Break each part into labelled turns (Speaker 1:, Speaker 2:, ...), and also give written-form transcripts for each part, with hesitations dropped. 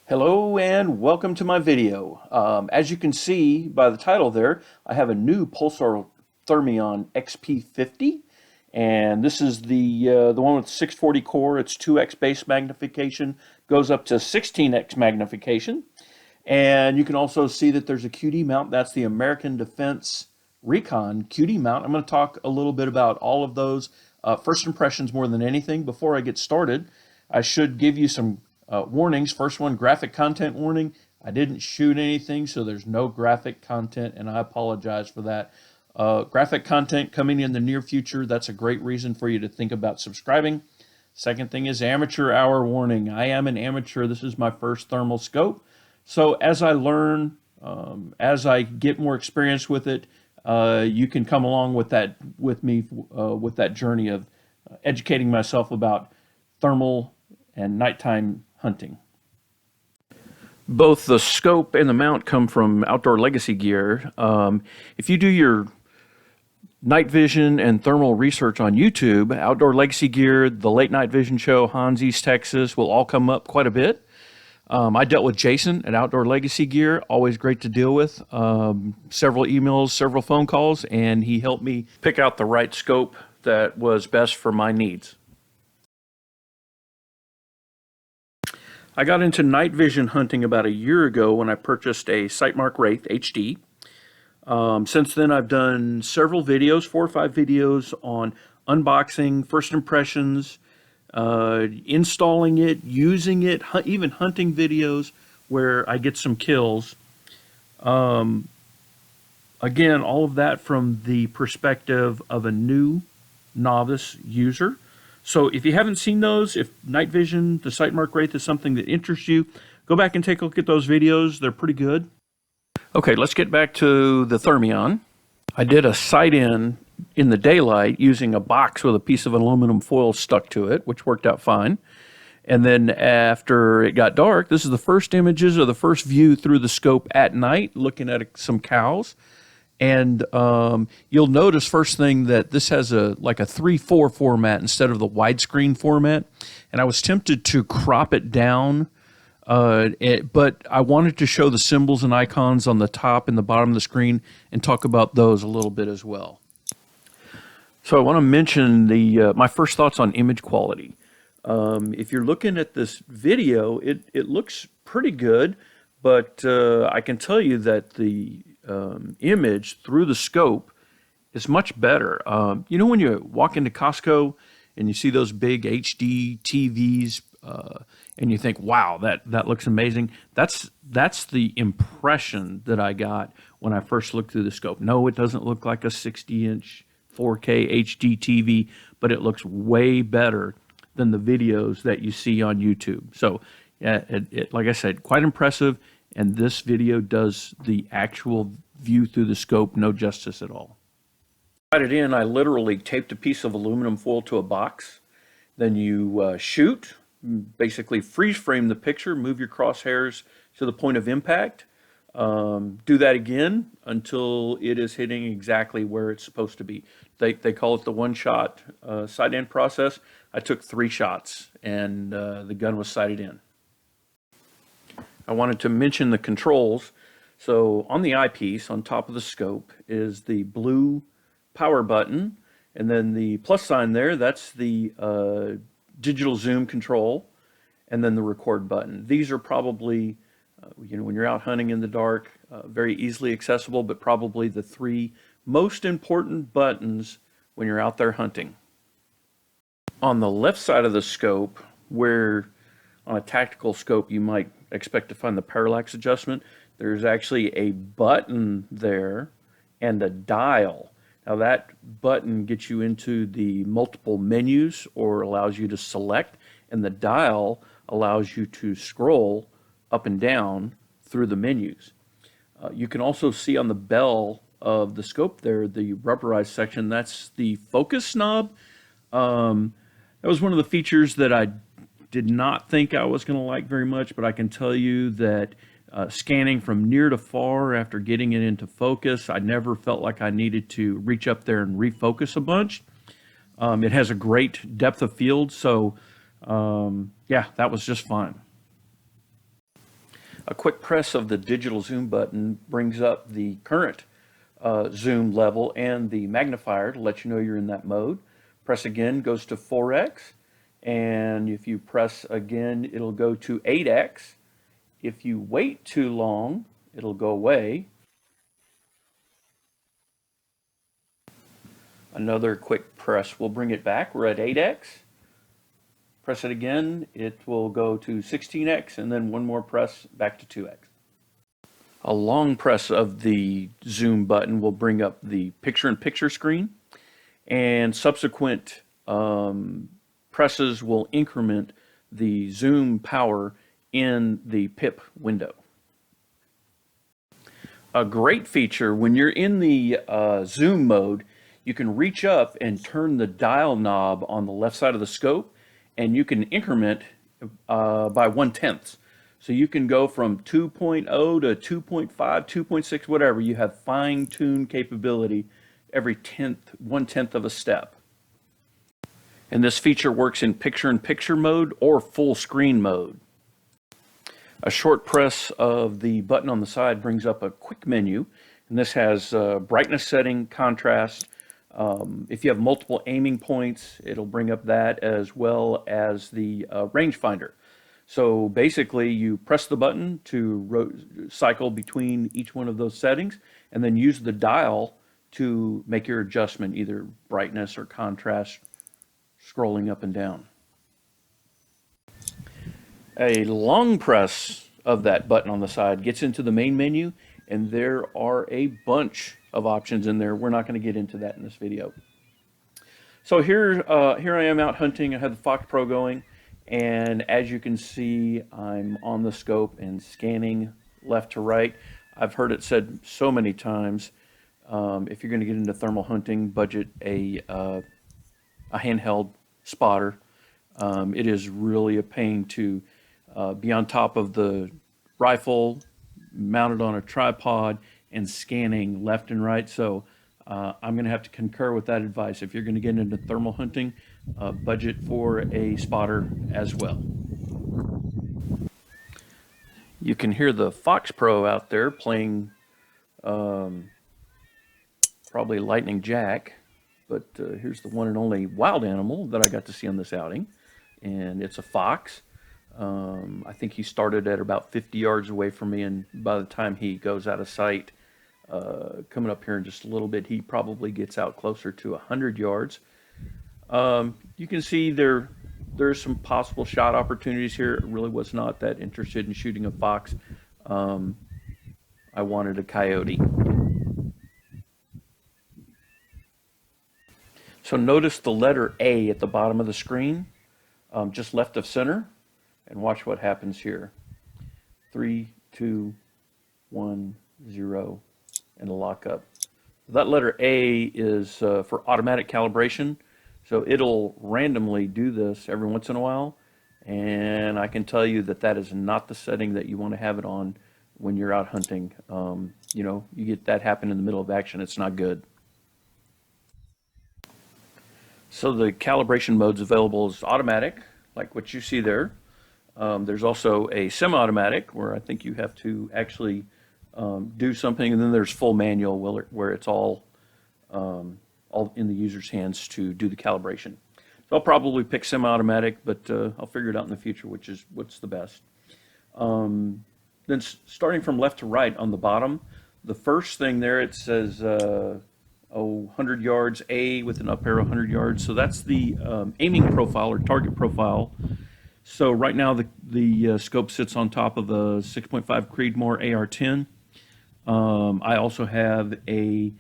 Speaker 1: Hello and welcome to my video. As you can see by the title there, I have a new Pulsar Thermion XP50, and this is the one with 640 core. It's 2x base magnification, goes up to 16x magnification, and you can also see that there's a QD mount. That's the American Defense Recon QD mount. I'm going to talk a little bit about all of those first impressions more than anything. Before I get started, I should give you some warnings. First one, graphic content warning. I didn't shoot anything, so there's no graphic content, and I apologize for that. Graphic content coming in the near future, that's a great reason for you to think about subscribing. Second thing is amateur hour warning. I am an amateur. This is my first thermal scope. So as I learn, as I get more experience with it, you can come along with that with me with that journey of educating myself about thermal and nighttime hunting. Both the scope and the mount come from Outdoor Legacy Gear. If you do your night vision and thermal research on YouTube, Outdoor Legacy Gear, the Late Night Vision Show, Hans East Texas will all come up quite a bit. I dealt with Jason at Outdoor Legacy Gear, always great to deal with. Several emails, several phone calls, and he helped me pick out the right scope that was best for my needs. I got into night vision hunting about a year ago when I purchased a Sightmark Wraith HD. Since then, I've done several videos, 4 or 5 videos on unboxing, first impressions, installing it, using it, even hunting videos where I get some kills. Again, all of that from the perspective of a new novice user. So if you haven't seen those, if night vision, the Sightmark Wraith is something that interests you, go back and take a look at those videos. They're pretty good. Okay, let's get back to the Thermion. I did a sight-in the daylight using a box with a piece of aluminum foil stuck to it, which worked out fine. And then after it got dark, this is the first images or the first view through the scope at night, looking at some cows. And you'll notice first thing that this has like a 3:4 format instead of the widescreen format. And I was tempted to crop it down, but I wanted to show the symbols and icons on the top and the bottom of the screen and talk about those a little bit as well. So I want to mention my first thoughts on image quality. If you're looking at this video, it looks pretty good, but I can tell you that the image through the scope is much better. You know when you walk into Costco and you see those big HD TVs and you think, wow, that looks amazing. That's the impression that I got when I first looked through the scope. No, it doesn't look like a 60-inch 4K HD TV, but it looks way better than the videos that you see on YouTube. So yeah, like I said, quite impressive. And this video does the actual view through the scope no justice at all. To write it in, I literally taped a piece of aluminum foil to a box. Then you shoot, basically freeze frame the picture, move your crosshairs to the point of impact. Do that again until it is hitting exactly where it's supposed to be. They call it the one-shot sight-in process. I took 3 shots and the gun was sighted in. I wanted to mention the controls. So on the eyepiece, on top of the scope, is the blue power button, and then the plus sign there, that's the digital zoom control, and then the record button. These are probably, when you're out hunting in the dark, very easily accessible, but probably the 3 most important buttons when you're out there hunting. On the left side of the scope, where on a tactical scope you might expect to find the parallax adjustment, there's actually a button there and a dial. Now that button gets you into the multiple menus or allows you to select, and the dial allows you to scroll up and down through the menus. You can also see on the bell of the scope there, the rubberized section, that's the focus knob. That was one of the features that I did not think I was going to like very much, but I can tell you that scanning from near to far after getting it into focus, I never felt like I needed to reach up there and refocus a bunch. It has a great depth of field, so yeah, that was just fine. A quick press of the digital zoom button brings up the current zoom level and the magnifier to let you know you're in that mode. Press again, goes to 4x, and if you press again, it'll go to 8x. If you wait too long, it'll go away. Another quick press will bring it back. We're at 8x. Press it again, it will go to 16x, and then one more press back to 2x. A long press of the zoom button will bring up the picture-in-picture screen, and subsequent presses will increment the zoom power in the PIP window. A great feature, when you're in the zoom mode, you can reach up and turn the dial knob on the left side of the scope, and you can increment by 1/10. So you can go from 2.0 to 2.5, 2.6, whatever. You have fine-tuned capability every 1/10 of a step. And this feature works in picture-in-picture mode or full screen mode. A short press of the button on the side brings up a quick menu, and this has brightness setting, contrast. If you have multiple aiming points, it'll bring up that, as well as the rangefinder. So basically, you press the button to cycle between each one of those settings, and then use the dial to make your adjustment, either brightness or contrast, scrolling up and down. A long press of that button on the side gets into the main menu, and there are a bunch of options in there. We're not going to get into that in this video. So here I am out hunting. I have the Fox Pro going, and as you can see, I'm on the scope and scanning left to right. I've heard it said so many times, if you're going to get into thermal hunting, budget a handheld spotter. It is really a pain to be on top of the rifle, mounted on a tripod, and scanning left and right. So I'm going to have to concur with that advice. If you're going to get into thermal hunting, budget for a spotter as well. You can hear the Fox Pro out there playing probably Lightning Jack, but here's the one and only wild animal that I got to see on this outing, and it's a fox. I think he started at about 50 yards away from me, and by the time he goes out of sight, coming up here in just a little bit, he probably gets out closer to 100 yards. You can see there's some possible shot opportunities here. I really was not that interested in shooting a fox. I wanted a coyote. So notice the letter A at the bottom of the screen, just left of center, and watch what happens here. 3, 2, 1, 0, and a lockup. That letter A is for automatic calibration, so it'll randomly do this every once in a while, and I can tell you that that is not the setting that you want to have it on when you're out hunting. You know, you get that happen in the middle of action, it's not good. So the calibration modes available is automatic, like what you see there. There's also a semi-automatic, where I think you have to actually do something, and then there's full manual, where it's all in the user's hands to do the calibration. So I'll probably pick semi-automatic, but I'll figure it out in the future, what's the best. Then starting from left to right on the bottom, the first thing there, it says 100 yards, A with an up arrow, 100 yards. So that's the aiming profile or target profile. So right now the scope sits on top of a 6.5 Creedmoor AR-10. I also have a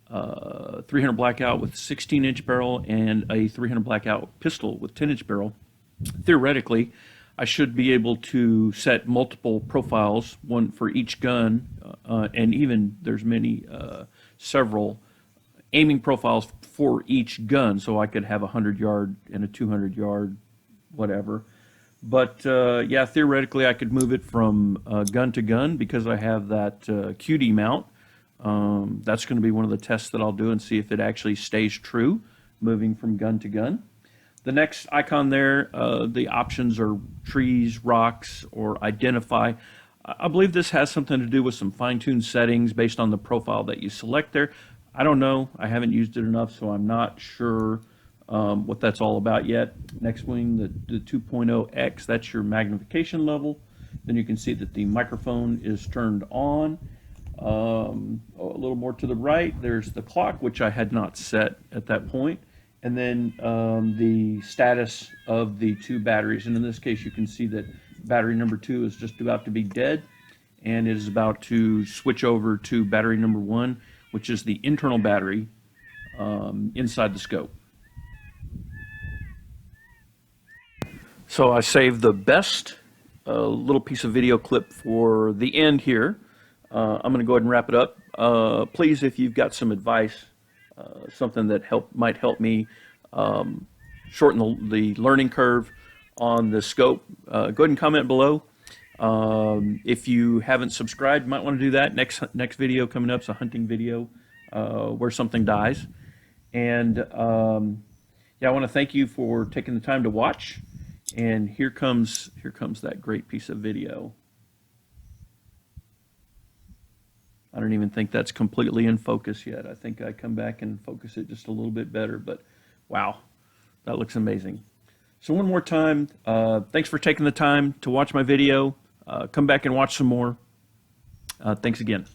Speaker 1: 300 blackout with 16-inch barrel and a 300 blackout pistol with 10-inch barrel. Theoretically, I should be able to set multiple profiles, one for each gun, and even there's several aiming profiles for each gun, so I could have a 100-yard and a 200-yard, whatever. But yeah, theoretically, I could move it from gun to gun because I have that QD mount. That's going to be one of the tests that I'll do and see if it actually stays true, moving from gun to gun. The next icon there, the options are trees, rocks, or identify. I believe this has something to do with some fine-tuned settings based on the profile that you select there. I don't know. I haven't used it enough, so I'm not sure what that's all about yet. Next wing, the 2.0X, that's your magnification level. Then you can see that the microphone is turned on. A little more to the right, there's the clock, which I had not set at that point. And then the status of the two batteries. And in this case, you can see that battery number 2 is just about to be dead, and it is about to switch over to battery number 1, which is the internal battery inside the scope. So I saved the best little piece of video clip for the end here. I'm going to go ahead and wrap it up. Please, if you've got some advice, something that might help me shorten the learning curve on the scope, go ahead and comment below. If you haven't subscribed, you might want to do that. Next video coming up is a hunting video where something dies. And yeah, I want to thank you for taking the time to watch. And here comes that great piece of video. I don't even think that's completely in focus yet. I think I come back and focus it just a little bit better, but wow, that looks amazing. So one more time, thanks for taking the time to watch my video. Come back and watch some more. Thanks again.